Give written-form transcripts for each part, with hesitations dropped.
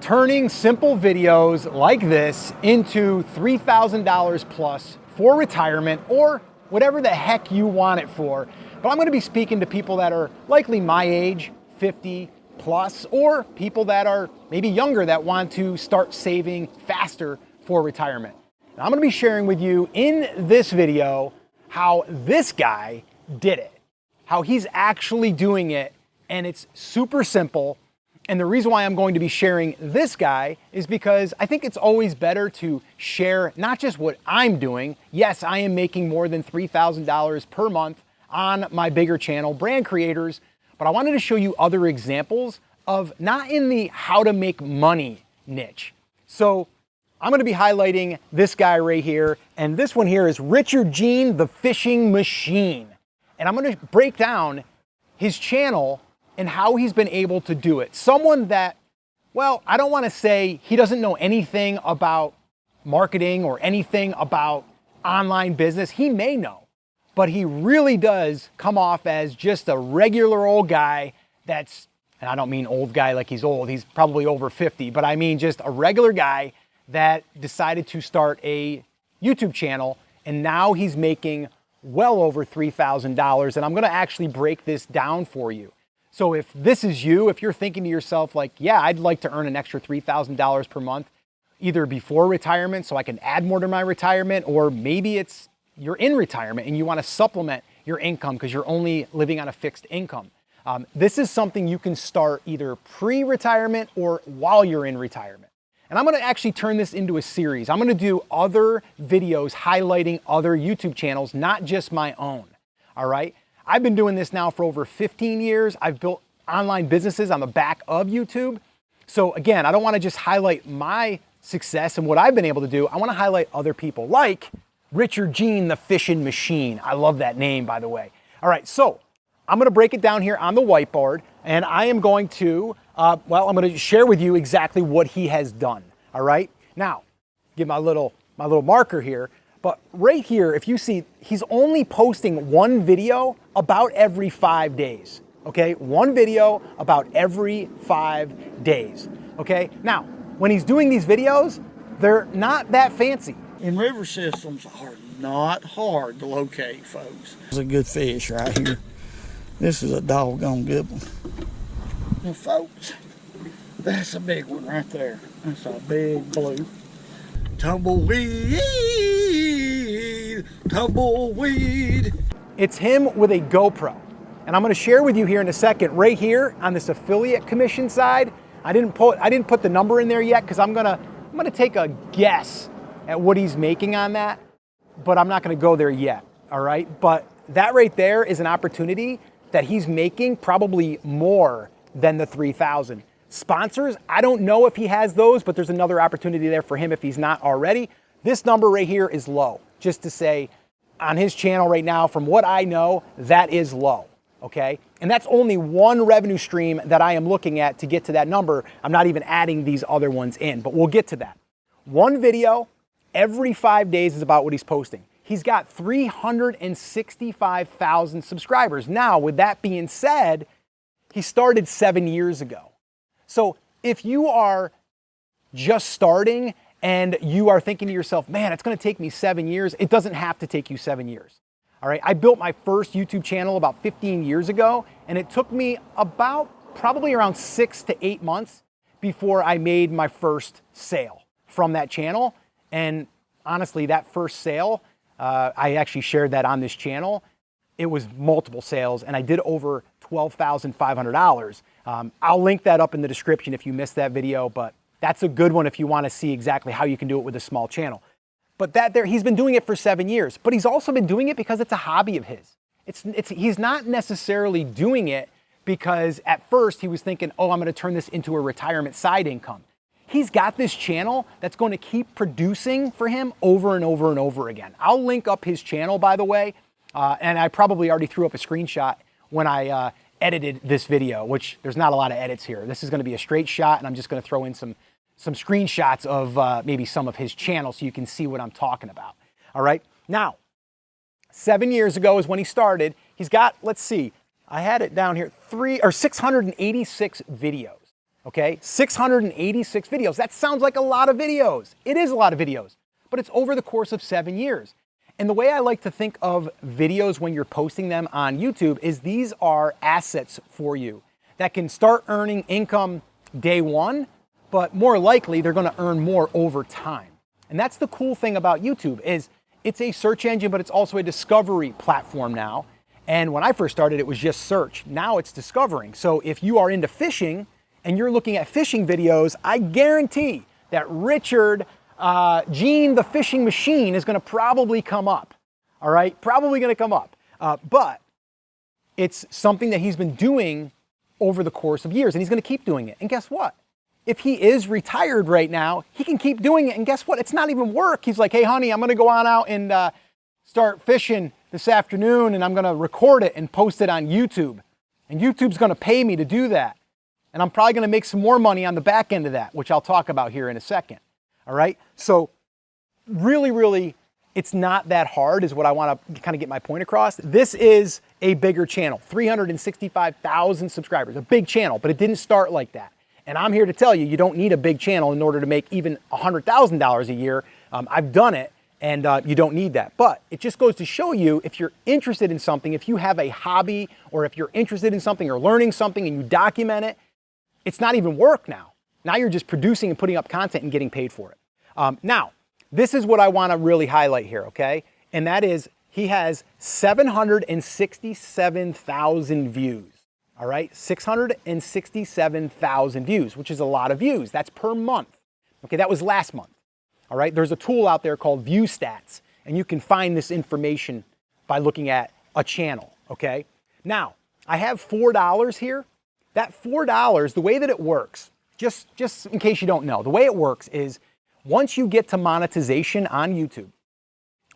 turning simple videos like this into $3,000 plus for retirement or whatever the heck you want it for. But I'm going to be speaking to people that are likely my age, 50 plus, or people that are maybe younger that want to start saving faster for retirement. Now, I'm going to be sharing with you in this video how this guy did it, how he's actually doing it, and it's super simple. And the reason why I'm going to be sharing this guy is because I think it's always better to share not just what I'm doing. Yes, I am making more than $3,000 per month on my bigger channel, Brand Creators, but I wanted to show you other examples of not in the how to make money niche. So I'm going to be highlighting this guy right here, and this one here is Richard Gene, the Fishing Machine. And I'm going to break down his channel and how he's been able to do it. Someone that, well, I don't want to say he doesn't know anything about marketing or anything about online business. He may know, but he really does come off as just a regular old guy that's, and I don't mean old guy like he's old, he's probably over 50, but I mean just a regular guy that decided to start a YouTube channel, and now he's making well over $3,000, and I'm gonna actually break this down for you. So if this is you, if you're thinking to yourself like, yeah, I'd like to earn an extra $3,000 per month, either before retirement so I can add more to my retirement, or maybe it's you're in retirement and you want to supplement your income because you're only living on a fixed income. This is something you can start either pre-retirement or while you're in retirement. And I'm going to actually turn this into a series. I'm going to do other videos highlighting other YouTube channels, not just my own. All right. I've been doing this now for over 15 years. I've built online businesses on the back of YouTube. So again, I don't want to just highlight my success and what I've been able to do. I want to highlight other people like Richard Gene, the Fishing Machine. I love that name, by the way. All right, so I'm going to break it down here on the whiteboard, and I am going to, I'm going to share with you exactly what he has done. All right, now, give my little marker here. But right here, if you see, he's only posting one video about every 5 days, okay? One video about every 5 days, okay? Now, when he's doing these videos, they're not that fancy. And river systems are not hard to locate, folks. This is a good fish right here. This is a doggone good one. Now, folks, that's a big one right there. That's a big blue. Tumbleweed, tumbleweed. It's him with a GoPro. And I'm going to share with you here in a second, right here on this affiliate commission side. I didn't put the number in there yet because I'm gonna take a guess at what he's making on that, but I'm not going to go there yet. All right. But that right there is an opportunity that he's making probably more than the 3,000. Sponsors, I don't know if he has those, but there's another opportunity there for him if he's not already. This number right here is low, just to say on his channel right now, from what I know, that is low, okay? And that's only one revenue stream that I am looking at to get to that number. I'm not even adding these other ones in, but we'll get to that. One video every 5 days is about what he's posting. He's got 365,000 subscribers. Now, with that being said, he started 7 years ago. So if you are just starting and you are thinking to yourself, man, it's going to take me 7 years, it doesn't have to take you 7 years. All right. I built my first YouTube channel about 15 years ago, and it took me probably around 6 to 8 months before I made my first sale from that channel. And honestly, that first sale, I actually shared that on this channel. It was multiple sales, and I did over $12,500. I'll link that up in the description if you missed that video, but that's a good one if you want to see exactly how you can do it with a small channel. But he's been doing it for 7 years, but he's also been doing it because it's a hobby of his. He's not necessarily doing it because at first he was thinking, oh, I'm going to turn this into a retirement side income. He's got this channel that's going to keep producing for him over and over and over again. I'll link up his channel, by the way, and I probably already threw up a screenshot when I edited this video, which there's not a lot of edits here. This is going to be a straight shot, and I'm just going to throw in some screenshots of maybe some of his channel so you can see what I'm talking about. All right. Now, 7 years ago is when he started. He's got, let's see, I had it down here, 686 videos. okay? 686 videos. That sounds like a lot of videos. It is a lot of videos, but it's over the course of 7 years. And the way I like to think of videos when you're posting them on YouTube is these are assets for you that can start earning income day one, but more likely they're gonna earn more over time. And that's the cool thing about YouTube is it's a search engine, but it's also a discovery platform now. And when I first started, it was just search. Now it's discovering. So if you are into fishing and you're looking at fishing videos, I guarantee that Richard Gene the Fishing Machine is gonna probably come up, all right? Probably gonna come up. But it's something that he's been doing over the course of years, and he's gonna keep doing it. And guess what? If he is retired right now, he can keep doing it, and guess what? It's not even work. He's like, hey honey, I'm gonna go on out and start fishing this afternoon, and I'm gonna record it and post it on YouTube. And YouTube's gonna pay me to do that. And I'm probably gonna make some more money on the back end of that, which I'll talk about here in a second. All right, so really, it's not that hard is what I want to kind of get my point across. This is a bigger channel, 365,000 subscribers, a big channel, but it didn't start like that. And I'm here to tell you, you don't need a big channel in order to make even $100,000 a year. I've done it, and you don't need that. But it just goes to show you, if you're interested in something, if you have a hobby, or if you're interested in something or learning something and you document it, it's not even work now. Now you're just producing and putting up content and getting paid for it. Now, this is what I want to really highlight here, okay? And that is, he has 767,000 views, all right? 667,000 views, which is a lot of views. That's per month. Okay, that was last month, all right? There's a tool out there called View Stats, and you can find this information by looking at a channel, okay? Now, I have $4 here. That $4, the way that it works, just in case you don't know, the way it works is once you get to monetization on YouTube,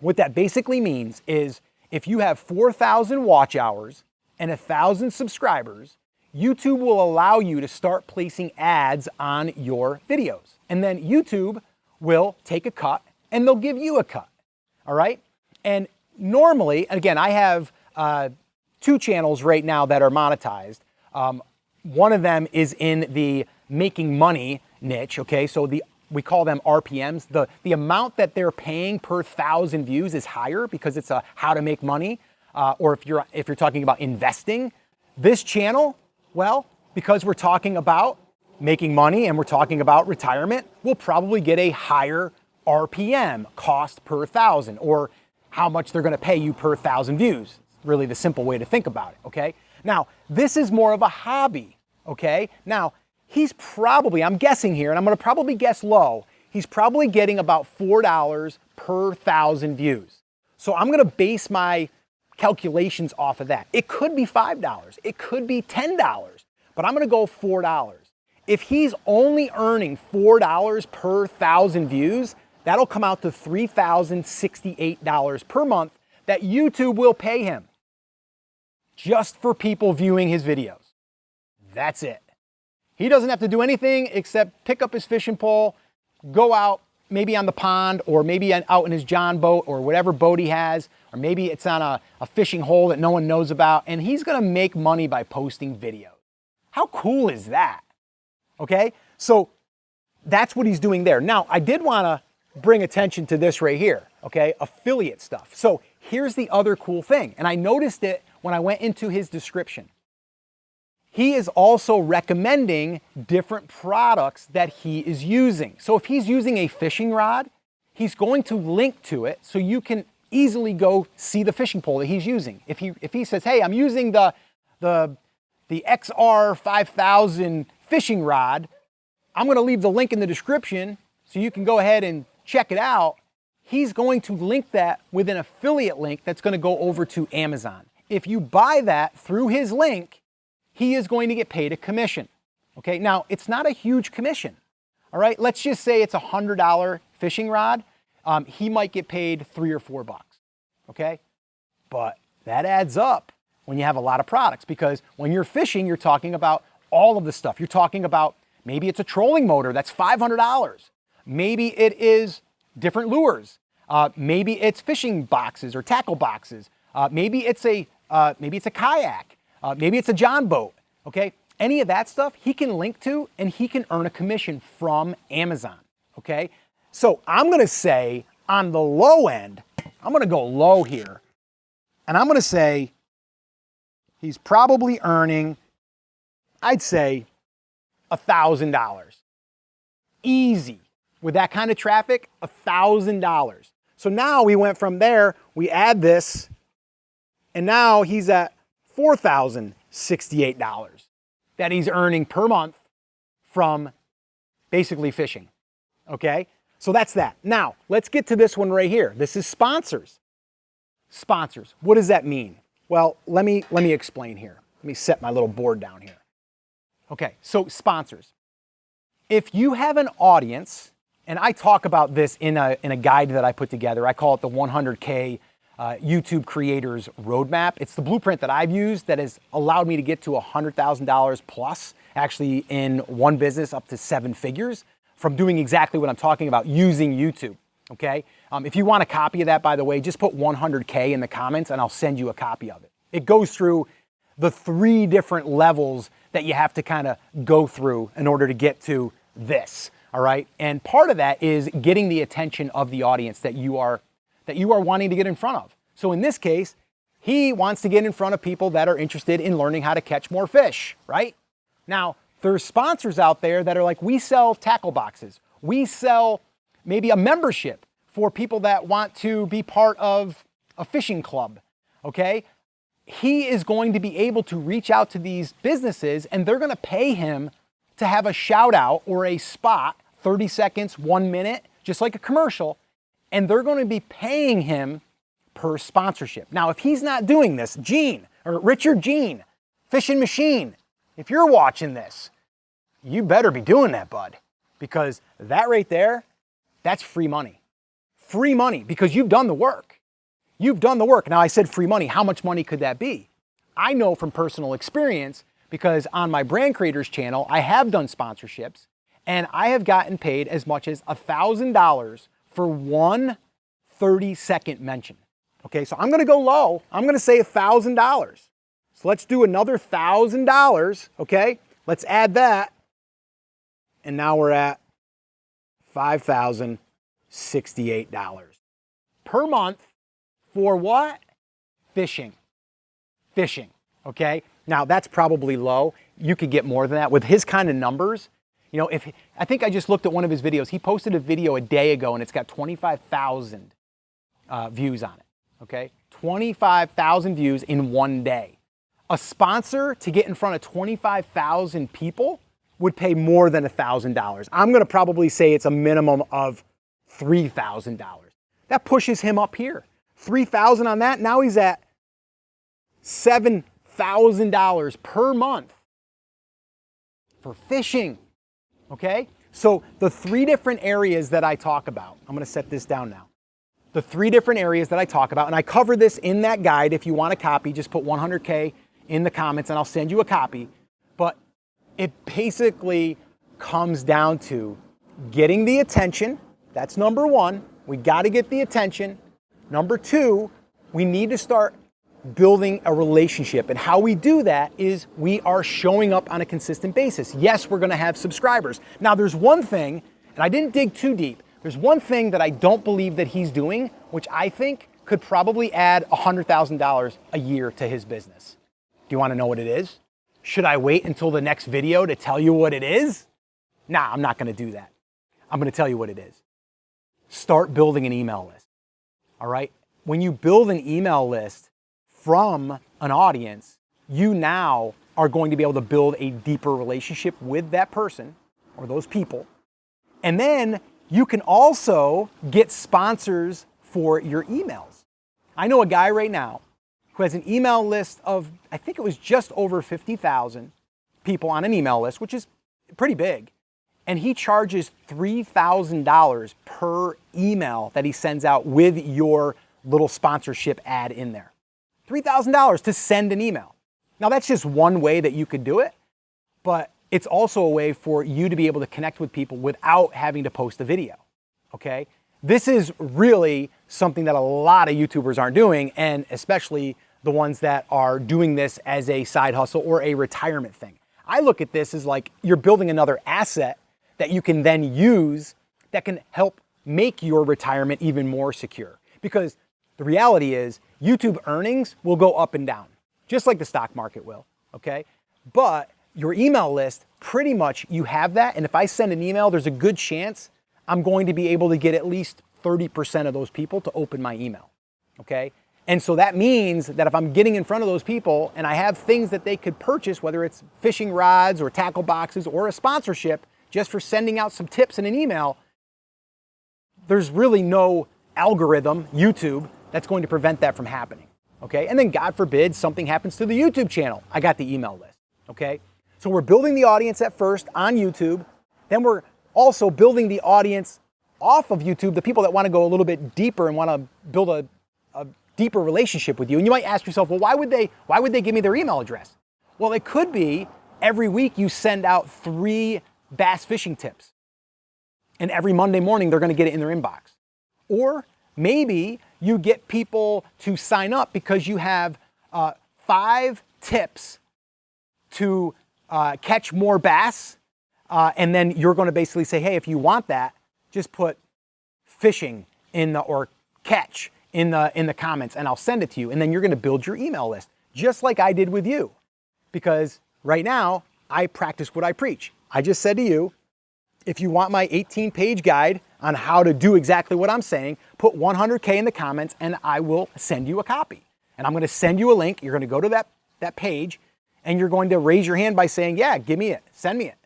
what that basically means is if you have 4,000 watch hours and 1,000 subscribers, YouTube will allow you to start placing ads on your videos. And then YouTube will take a cut and they'll give you a cut, all right? And normally, again, I have 2 channels right now that are monetized. One of them is in the making money niche, okay? So we call them RPMs. The amount that they're paying per 1,000 views is higher because it's a how to make money, or if you're talking about investing. This channel, well, because we're talking about making money and we're talking about retirement, we'll probably get a higher RPM, cost per 1,000, or how much they're gonna pay you per 1,000 views. Really the simple way to think about it, okay? Now, this is more of a hobby, okay? Now, he's probably, I'm guessing here, and I'm gonna probably guess low, he's probably getting about $4 per 1,000 views. So I'm gonna base my calculations off of that. It could be $5, it could be $10, but I'm gonna go $4. If he's only earning $4 per 1,000 views, that'll come out to $3,068 per month that YouTube will pay him just for people viewing his videos. That's it. He doesn't have to do anything except pick up his fishing pole, go out, maybe on the pond, or maybe out in his John boat, or whatever boat he has, or maybe it's on a fishing hole that no one knows about, and he's gonna make money by posting videos. How cool is that? Okay, so that's what he's doing there. Now, I did wanna bring attention to this right here, okay, affiliate stuff. So here's the other cool thing, and I noticed it when I went into his description. He is also recommending different products that he is using. So if he's using a fishing rod, he's going to link to it so you can easily go see the fishing pole that he's using. If he says, hey, I'm using the XR 5000 fishing rod, I'm gonna leave the link in the description so you can go ahead and check it out. He's going to link that with an affiliate link that's gonna go over to Amazon. If you buy that through his link, he is going to get paid a commission. Okay, now it's not a huge commission. All right, let's just say it's a $100 fishing rod. He might get paid $3 or $4. Okay, but that adds up when you have a lot of products, because when you're fishing, you're talking about all of the stuff. You're talking about maybe it's a trolling motor that's $500. Maybe it is different lures. Maybe it's fishing boxes or tackle boxes. Maybe it's a kayak. Maybe it's a John boat, okay? Any of that stuff he can link to and he can earn a commission from Amazon, okay? So I'm gonna say on the low end, I'm gonna go low here, and I'm gonna say he's probably earning, I'd say, $1,000. Easy. With that kind of traffic, $1,000. So now we went from there, we add this, and now he's at $4,068 that he's earning per month from basically fishing, okay? So that's that. Now, let's get to this one right here. This is sponsors. Sponsors, what does that mean? Well, let me explain here. Let me set my little board down here. Okay, so sponsors. If you have an audience, and I talk about this in a guide that I put together, I call it the 100K YouTube Creators Roadmap. It's the blueprint that I've used that has allowed me to get to $100,000 plus, actually in one business up to 7 figures from doing exactly what I'm talking about using YouTube, okay? If you want a copy of that, by the way, just put 100K in the comments and I'll send you a copy of it. It goes through the 3 different levels that you have to kind of go through in order to get to this, all right? And part of that is getting the attention of the audience that you are wanting to get in front of. So in this case, he wants to get in front of people that are interested in learning how to catch more fish, right? Now, there's sponsors out there that are like, we sell tackle boxes. We sell maybe a membership for people that want to be part of a fishing club, okay? He is going to be able to reach out to these businesses and they're gonna pay him to have a shout out or a spot, 30 seconds, 1 minute, just like a commercial, and they're gonna be paying him per sponsorship. Now, if he's not doing this, Gene, or Richard Gene, Fishing Machine, if you're watching this, you better be doing that, bud, because that right there, that's free money. Free money, because you've done the work. You've done the work. Now, I said free money. How much money could that be? I know from personal experience, because on my Brand Creators channel, I have done sponsorships, and I have gotten paid as much as $1,000 for one 30-second mention. Okay, so I'm gonna go low. I'm gonna say $1,000. So let's do another $1,000, okay? Let's add that. And now we're at $5,068 per month for what? Fishing. Fishing, okay? Now that's probably low. You could get more than that with his kind of numbers. You know, I think I just looked at one of his videos. He posted a video a day ago and it's got 25,000 views on it, okay? 25,000 views in one day. A sponsor to get in front of 25,000 people would pay more than $1,000. I'm gonna probably say it's a minimum of $3,000. That pushes him up here. 3,000 on that, now he's at $7,000 per month for fishing, okay? So the 3 different areas that I talk about, I'm gonna set this down now. The 3 different areas that I talk about, and I cover this in that guide. If you want a copy, just put 100K in the comments and I'll send you a copy. But it basically comes down to getting the attention. That's number 1. We got to get the attention. Number 2, we need to start building a relationship. And how we do that is we are showing up on a consistent basis. Yes, we're going to have subscribers. Now, there's one thing, and I didn't dig too deep. There's one thing that I don't believe that he's doing, which I think could probably add $100,000 a year to his business. Do you want to know what it is? Should I wait until the next video to tell you what it is? Nah, I'm not going to do that. I'm going to tell you what it is. Start building an email list. All right? When you build an email list from an audience, you now are going to be able to build a deeper relationship with that person or those people. And then you can also get sponsors for your emails. I know a guy right now who has an email list of, I think it was just over 50,000 people on an email list, which is pretty big. And he charges $3,000 per email that he sends out with your little sponsorship ad in there. $3,000 to send an email. Now that's just one way that you could do it, but it's also a way for you to be able to connect with people without having to post a video, okay? This is really something that a lot of YouTubers aren't doing, and especially the ones that are doing this as a side hustle or a retirement thing. I look at this as like you're building another asset that you can then use that can help make your retirement even more secure. Because the reality is YouTube earnings will go up and down, just like the stock market will, okay? But your email list, pretty much you have that. And if I send an email, there's a good chance I'm going to be able to get at least 30% of those people to open my email, okay? And so that means that if I'm getting in front of those people and I have things that they could purchase, whether it's fishing rods or tackle boxes or a sponsorship, just for sending out some tips in an email, there's really no algorithm, YouTube, that's going to prevent that from happening, okay? And then God forbid something happens to the YouTube channel. I got the email list, okay? So we're building the audience at first on YouTube. Then we're also building the audience off of YouTube, the people that want to go a little bit deeper and want to build a deeper relationship with you. And you might ask yourself, well, why would they give me their email address? Well, it could be every week you send out 3 bass fishing tips. And every Monday morning, they're going to get it in their inbox. Or maybe you get people to sign up because you have 5 tips to catch more bass. And then you're going to basically say, hey, if you want that, just put fishing or catch in the comments and I'll send it to you. And then you're going to build your email list, just like I did with you. Because right now, I practice what I preach. I just said to you, if you want my 18-page guide on how to do exactly what I'm saying, put 100K in the comments and I will send you a copy. And I'm going to send you a link. You're going to go to that page and you're going to raise your hand by saying, yeah, give me it, send me it.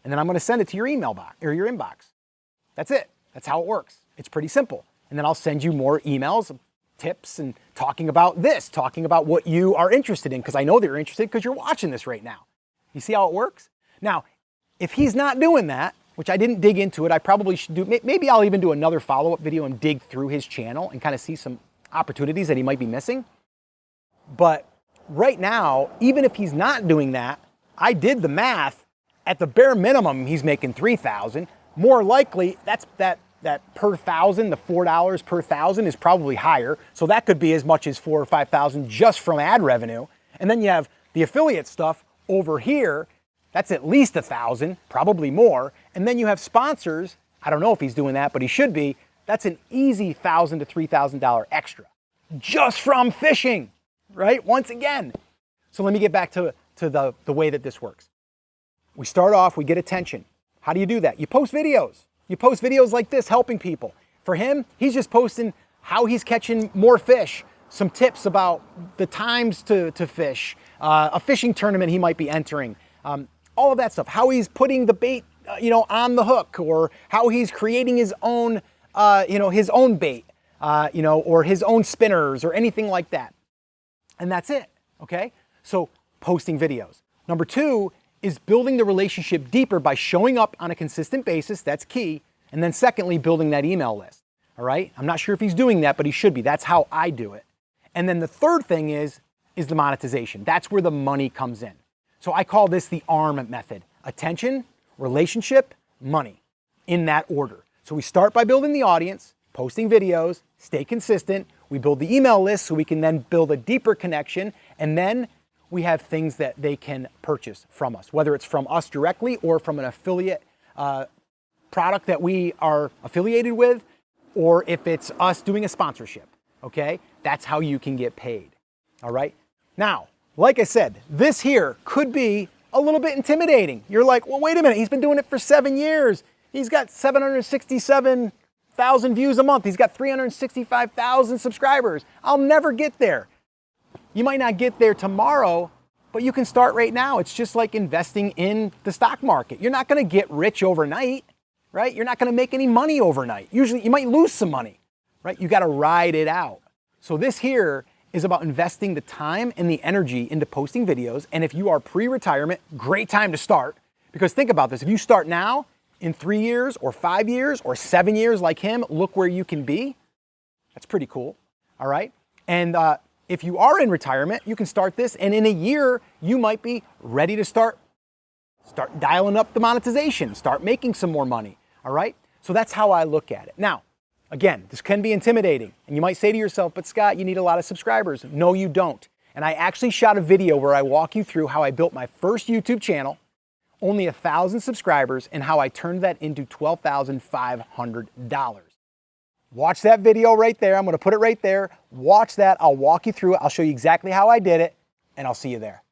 And then I'm going to send it to your email box or your inbox. That's it. That's how it works. It's pretty simple. And then I'll send you more emails, tips, and talking about what you are interested in, because I know that you're interested because you're watching this right now. You see how it works? Now, if he's not doing that, which I didn't dig into it, I probably should do, maybe I'll even do another follow-up video and dig through his channel and kind of see some opportunities that he might be missing. But right now, even if he's not doing that, I did the math. At the bare minimum, he's making $3,000. More likely, that per 1,000, the $4 per 1,000 is probably higher. So that could be as much as $4,000 or $5,000 just from ad revenue. And then you have the affiliate stuff over here. That's at least 1,000, probably more. And then you have sponsors. I don't know if he's doing that, but he should be. That's an easy $1,000 to $3,000 extra just from fishing, right? Once again. So let me get back to the way that this works. We start off, we get attention. How do you do that? You post videos. You post videos like this helping people. For him, he's just posting how he's catching more fish, some tips about the times to fish, a fishing tournament he might be entering, all of that stuff, how he's putting the bait on the hook, or how he's creating his own bait, or his own spinners or anything like that. And that's it, okay? So posting videos. Number 2 is building the relationship deeper by showing up on a consistent basis. That's key. And then secondly, building that email list, all right? I'm not sure if he's doing that, but he should be. That's how I do it. And then the third thing is the monetization. That's where the money comes in. So I call this the ARM method: attention, relationship, money, in that order. So we start by building the audience, posting videos, stay consistent. We build the email list so we can then build a deeper connection. And then we have things that they can purchase from us, whether it's from us directly or from an affiliate product that we are affiliated with, or if it's us doing a sponsorship, okay? That's how you can get paid, all right? Now, like I said, this here could be a little bit intimidating. You're like, well, wait a minute, he's been doing it for 7 years. He's got 767,000 views a month. He's got 365,000 subscribers. I'll never get there. You might not get there tomorrow, but you can start right now. It's just like investing in the stock market. You're not going to get rich overnight, right? You're not going to make any money overnight. Usually you might lose some money, right? You got to ride it out. So this here is about investing the time and the energy into posting videos. And if you are pre-retirement, great time to start. Because think about this. If you start now, in 3 years or 5 years or 7 years like him, look where you can be. That's pretty cool, all right? And if you are in retirement, you can start this, and in a year, you might be ready to start dialing up the monetization, start making some more money, all right? So that's how I look at it. Now, again, this can be intimidating, and you might say to yourself, but Scott, you need a lot of subscribers. No, you don't. And I actually shot a video where I walk you through how I built my first YouTube channel, only 1,000 subscribers, and how I turned that into $12,500. Watch that video right there. I'm gonna put it right there. Watch that, I'll walk you through it. I'll show you exactly how I did it, and I'll see you there.